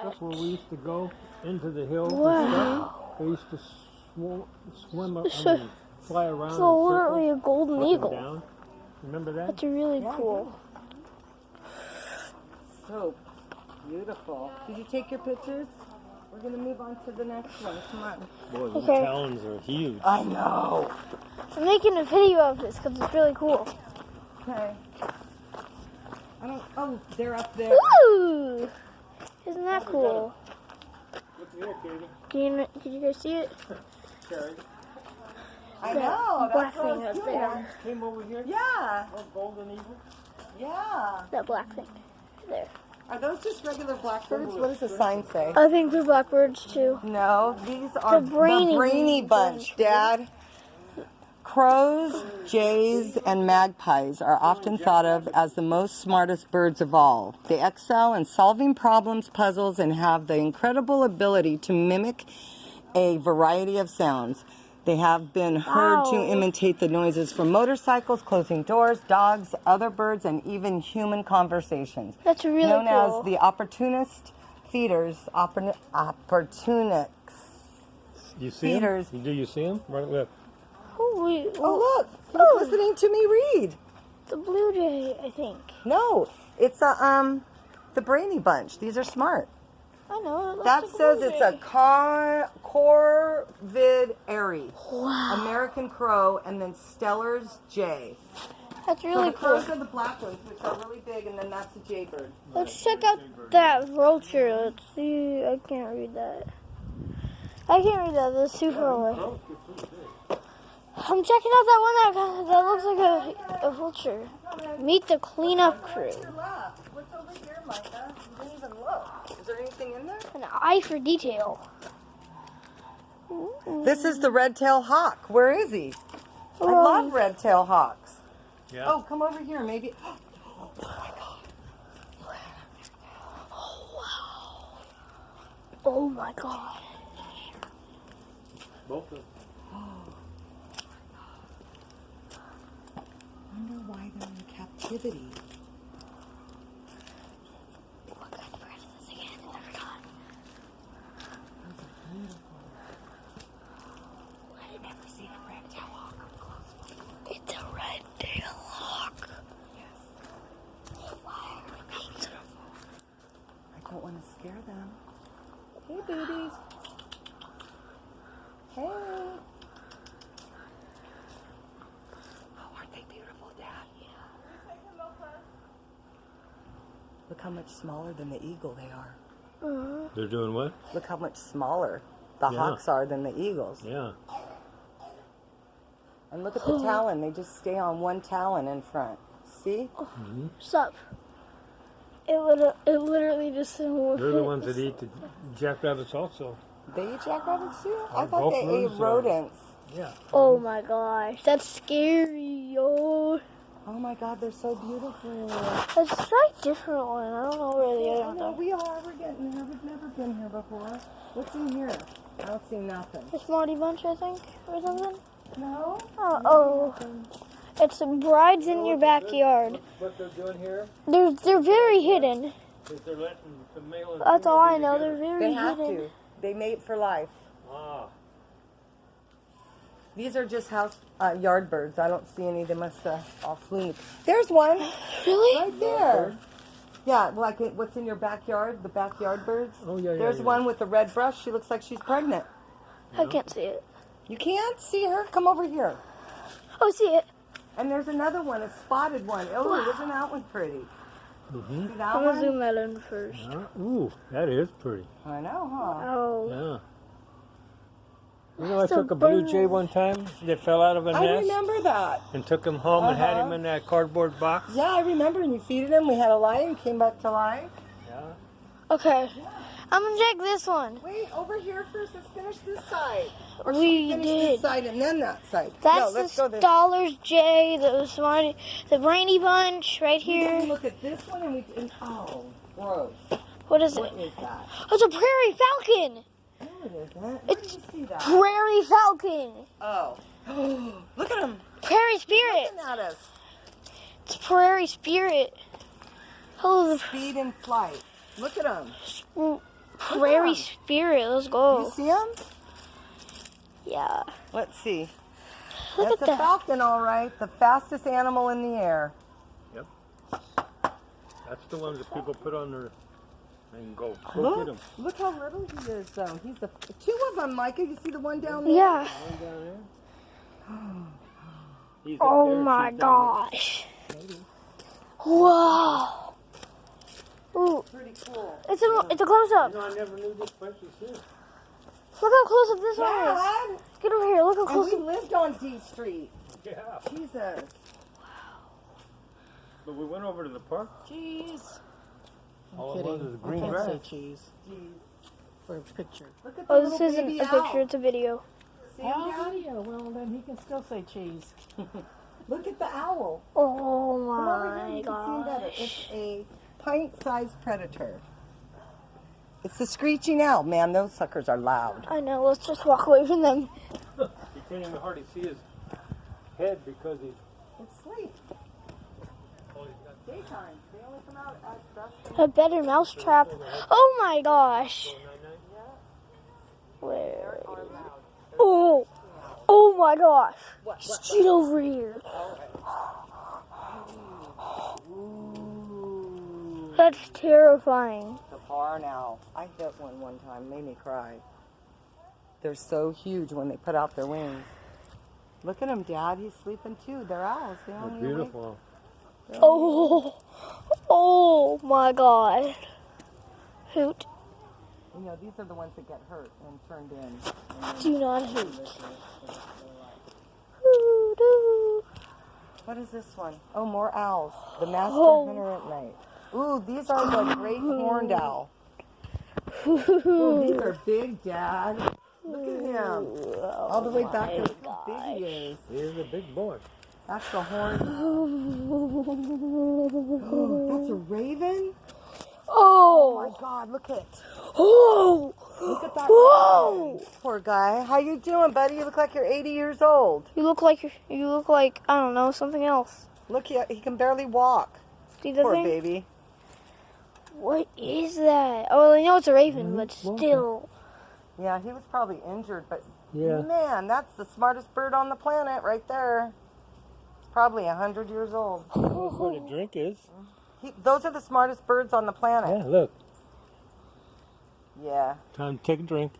That's where we used to go into the hills and Wow. stuff. They used to swim fly around. So literally a golden eagle. Down. Remember that? That's really cool. So beautiful. Did you take your pictures? We're going to move on to the next one. Come on. Boy, the Okay. talons are huge. I know. I'm making a video of this because it's really cool. Okay. Oh, they're up there. Ooh! Isn't that cool? What's here, Katie? Can you guys see it? Carrie. I know. Black That's what I thing was up doing. there. Came over here? Yeah. Oh, golden eagle? Yeah. That black thing. There. Are those just regular blackbirds? What does the sign say? I think they're blackbirds too. No, these are The brainy bunch, Dad. Crows, jays, and magpies are often thought of as the most smartest birds of all. They excel in solving problems, puzzles, and have the incredible ability to mimic a variety of sounds. They have been heard to imitate the noises from motorcycles, closing doors, dogs, other birds, and even human conversations. That's really Known cool. as the opportunist feeders, opportunists. You see Feeders. them? Do you see them? Right, look. Oh, wait. Oh, look. He's listening to me read. The blue jay, I think. No, it's the brainy bunch. These are smart. I know. It looks That like says blue it's jay. a corvidary, Wow. American crow, and then Steller's jay. That's So really the crows cool. are the black ones, which are really big, and then that's a jaybird. Let's check out that vulture. Let's see. I can't read that. I can't read that. That's too far away. I'm checking out that one that looks like a vulture. Meet the cleanup crew. What's over here, Micah? You didn't even look. Is there anything in there? An eye for detail. This is the red-tailed hawk. Where is he? I love red-tailed hawks. Yeah. Oh, come over here, maybe. Oh my god. Both of them. I wonder why they're in captivity. What kind of bird is this again? I forgot. I had never seen a red-tailed hawk up close. It's a red-tailed hawk. Wow. I don't want to scare them. Hey, babies. Hey. Oh, aren't they beautiful, Dad? Look how much smaller than the eagle they are. They're doing what? Look how much smaller the Yeah. hawks are than the eagles. Yeah. And look at the talon. They just stay on one talon in front. See? Stop. It literally just... They're the ones that eat the jackrabbits also. They eat jackrabbits too? I thought both they ate ones are- rodents. Yeah. Oh my gosh. That's scary, yo. Oh my God, they're so beautiful. That's a slight different one. I don't know where the I other know one we are. We're getting here. We've never been here before. What's in here? I don't see nothing. The Smarty Bunch, I think, or something. No? Oh. It's brides in your backyard. What they're doing here They're very hidden. is they're letting the male and That's all female I be know. together. They're very They have hidden. to. They mate for life. Ah. These are just yard birds. I don't see any. They must all flew. There's one Really? right there. Yeah, like what's in your backyard, the backyard birds. Oh, yeah, yeah. There's yeah. one with the red brush. She looks like she's pregnant. I can't see it. You can't see her? Come over here. Oh, see it. And there's another one, a spotted one. Oh, isn't that one pretty? Mm-hmm. See that I'm gonna one? zoom that in first. Ooh, that is pretty. I know, huh? Oh. Yeah. You know, I That's a took a blue bird. jay one time that fell out of a I nest remember that. and took him home and had him Uh-huh. in that cardboard box. Yeah, I remember. And you feeded him. We had a lion, came back to life. Yeah. Okay. I'm gonna check this one. Wait, over here first. Let's finish this side. Or should We finish did. this side and then that side. That's no, let's the go this. Dollar's J, the Smarty, the Brainy Bunch right We can here. look at this one and we can. Oh, gross. What is it? What is that? Oh, it's a Prairie Falcon. No, it isn't. Where It's did you see that? Prairie Falcon. Oh. Look at him. Prairie Spirit. Looking at us. It's Prairie Spirit. Hello, Speed and flight. Look at him. the prairie him. spirit. Let's You go. see him? Yeah. Let's see. Look That's at a that. falcon, all right. The fastest animal in the air. Yep. That's the ones that people put on their and go. Go Look, get him. look how little he is, though. He's the two of them, Micah. You see the one down there? Yeah. One down there. He's up Oh there, my she's down gosh. Whoa. Ooh, Pretty cool. it's a close up. there. You know, I never knew this place was here. Look how close up this one is. Dad, Get over here. Look how and close we up. lived on D Street. Yeah. Jesus. But we went over to the park. Cheese. All it was is I green can't grass. say cheese for a picture. Look at the Oh, this little isn't baby a picture. owl. It's a video. See him, Oh, Dad? video. Well, then he can still say cheese. Look at the owl. Oh Come over here, my you can see him better. gosh. It's a pint-sized predator. It's the screeching owl. Man, those suckers are loud. I know. Let's just walk away from them. You can't even hardly see his head because he's. It's sleep. Daytime. They only come out at dusk. A better mousetrap. Oh my gosh. Where? Oh. Oh my gosh. Just get over here. Ooh. That's terrifying. The barn owl. I hit one time. Made me cry. They're so huge when they put out their wings. Look at him, Dad. He's sleeping too. They're owls. They They're only beautiful. Oh. Oh my god. Hoot. You know, these are the ones that get hurt and turned in. And Do not hoot. Hoo-doo. what is this one? Oh, more owls. The master Oh. hunter at night. Ooh, these are the great horned owl. Ooh, these are big, Dad. Look at him. All the way back to how big he is. He's a big boy. That's the horn. That's a raven? Oh my Oh. God, look at Oh. look at that. Whoa. raven. Poor guy. How you doing, buddy? You look like you're 80 years old. You look like I don't know, something else. Look, he can barely walk. See the Poor thing? baby. What is that? Oh, well, I know it's a raven, but still. Yeah, he was probably injured, but Yeah. man, that's the smartest bird on the planet right there. Probably 100 years old. That's where the drink is. Those are the smartest birds on the planet. Yeah, look. Yeah. Time to take a drink.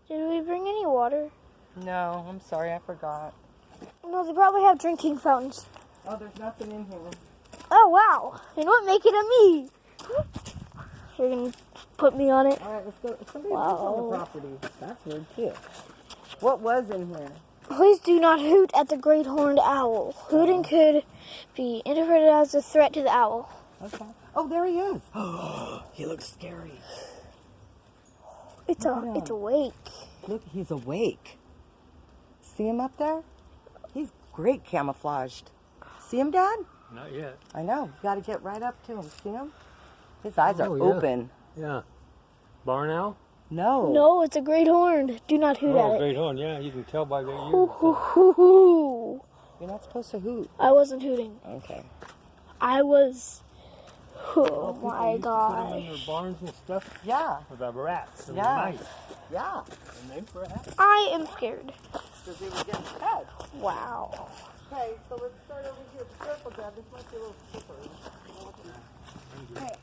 Did we bring any water? No, I'm sorry, I forgot. No, they probably have drinking fountains. Oh, there's nothing in here. Oh, wow. You know what? Make it a me. So you're going to put me on it? All right, let's go. Somebody lives on the Wow. property. That's weird too. What was in here? Please do not hoot at the great horned owl. Hooting could be interpreted as a threat to the owl. Okay. Oh, there he is. He looks scary. It's awake. Look, he's awake. See him up there? He's great camouflaged. See him, Dad? Not yet. I know. You got to get right up to him. See him? His eyes are Oh, yeah. open. Yeah. Barn owl? No. No, it's a great horned. Do not hoot Oh, at it. great horn. Yeah, you can tell by their Hoo, ears. hoo, hoo, hoo. You're not supposed to hoot. I wasn't hooting. Okay. I was. Oh People my used to put them in gosh. their barns and stuff Yeah. with the rats and Yeah. the mice. Yeah. And they were happy. I am scared. Because they were getting fed. Wow. Okay, so let's start over here. Be careful, Dad. This might be a little slippery. Okay,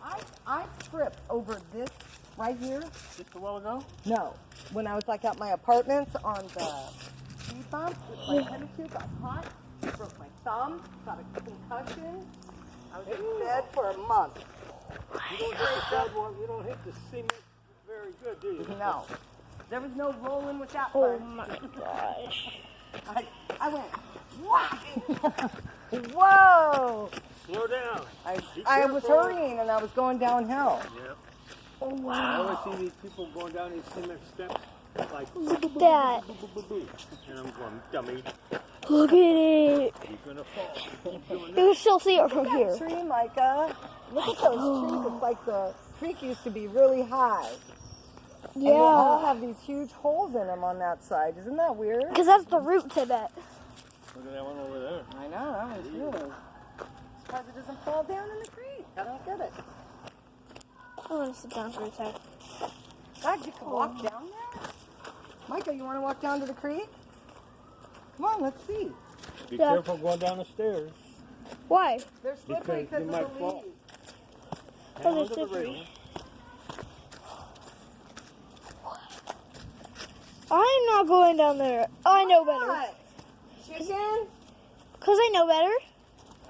I tripped over this right here. Just a while ago? No, when I was like at my apartments on the speed bump, my tennis shoe got hot, broke my thumb, got a concussion. I was in bed for a month. You don't hit the cement very good, do you? No, there was no rolling with that Oh one. my gosh. I went, whack! Whoa! Slow down. I was careful. hurrying and I was going downhill. Yeah. Oh I wow. always see these people going down these cement steps like Look at that. and I'm going, dummy, Look at it. you're gonna fall. Keep doing You that. can still see it from That here. tree, Micah. Look at those trees. It's like the creek used to be really high. And they all Yeah. have these huge holes in them on that side. Isn't that weird? Because that's the roots, I bet. Look at that one over there. I know, that one's really. Surprised it doesn't fall down in the creek. I don't get it. I want to sit down for a sec. God, you can walk down there? Micah, you want to walk down to the creek? Come on, let's see. Be Yeah. careful going down the stairs. Why? They're slippery Because you because of might the fall. leaves. Oh, Hang they're onto the slippery. railing. I'm not going down there. I know better. What? Chicken? Because I know better.